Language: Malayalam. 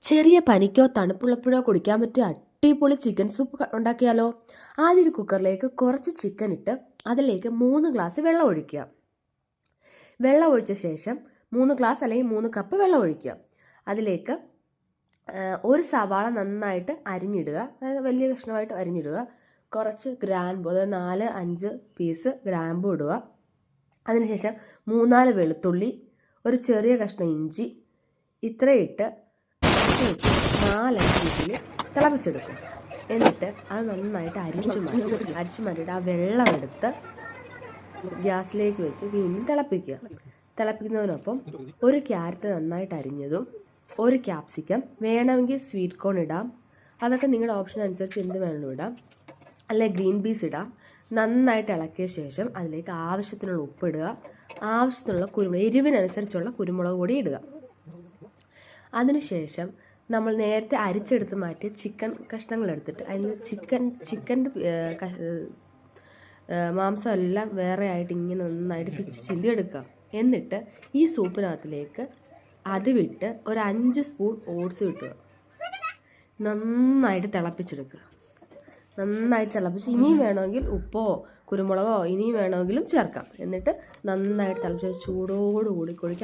ചെറിയ പനിക്കോ തണുപ്പുള്ളപ്പോഴോ കുടിക്കാൻ പറ്റിയ അടിപൊളി ചിക്കൻ സൂപ്പ് ഉണ്ടാക്കിയാലോ. ആദ്യം ഒരു കുക്കറിലേക്ക് കുറച്ച് ചിക്കൻ ഇട്ട് അതിലേക്ക് 3 ഗ്ലാസ് വെള്ളം ഒഴിക്കുക. വെള്ളം ഒഴിച്ച ശേഷം 3 ഗ്ലാസ് അല്ലെങ്കിൽ 3 കപ്പ് വെള്ളം ഒഴിക്കുക. അതിലേക്ക് ഒരു സവാള നന്നായിട്ട് അരിഞ്ഞിടുക, അതായത് വലിയ കഷ്ണമായിട്ട് അരിഞ്ഞിടുക. കുറച്ച് ഗ്രാമ്പു, അതായത് 4-5 പീസ് ഗ്രാമ്പു ഇടുക. അതിനുശേഷം 3-4 വെളുത്തുള്ളി, ഒരു ചെറിയ കഷ്ണം ഇഞ്ചി, ഇത്രയിട്ട് 4 വിസിൽ തിളപ്പിച്ചെടുക്കും. എന്നിട്ട് അത് നന്നായിട്ട് അരിച്ചു മാറ്റിയിട്ട് ആ വെള്ളമെടുത്ത് ഗ്യാസിലേക്ക് വെച്ച് വീണ്ടും തിളപ്പിക്കുക. തിളപ്പിക്കുന്നതിനൊപ്പം ഒരു ക്യാരറ്റ് നന്നായിട്ട് അരിഞ്ഞതും, ഒരു ക്യാപ്സിക്കം, വേണമെങ്കിൽ സ്വീറ്റ് കോൺ ഇടാം, അതൊക്കെ നിങ്ങളുടെ ഓപ്ഷൻ അനുസരിച്ച് എന്ത് വേണമെങ്കിലും ഇടാം, അല്ലെങ്കിൽ ഗ്രീൻ പീസ് ഇടാം. നന്നായിട്ട് ഇളക്കിയ ശേഷം അതിലേക്ക് ആവശ്യത്തിനുള്ള ഉപ്പിടുക, ആവശ്യത്തിനുള്ള കുരുമുളക്, എരിവിനനുസരിച്ചുള്ള കുരുമുളക് പൊടി ഇടുക. അതിനുശേഷം നമ്മൾ നേരത്തെ അരിച്ചെടുത്ത് മാറ്റിയ ചിക്കൻ കഷ്ണങ്ങൾ എടുത്തിട്ട് അതിൽ ചിക്കൻ്റെ മാംസം എല്ലാം വേറെ ആയിട്ട് ഇങ്ങനെ നന്നായിട്ട് പിച്ച് ചില്ലി എടുക്കുക. എന്നിട്ട് ഈ സൂപ്പിനകത്തിലേക്ക് അത് വിട്ട് ഒരു 5 സ്പൂൺ ഓട്സ് കിട്ടുക. നന്നായിട്ട് തിളപ്പിച്ചെടുക്കുക. നന്നായിട്ട് തിളപ്പിച്ച് ഇനിയും വേണമെങ്കിൽ ഉപ്പോ കുരുമുളകോ ഇനിയും വേണമെങ്കിലും ചേർക്കാം. എന്നിട്ട് നന്നായിട്ട് തിളപ്പിച്ച് ചൂടോടുകൂടി കുടിക്കുക.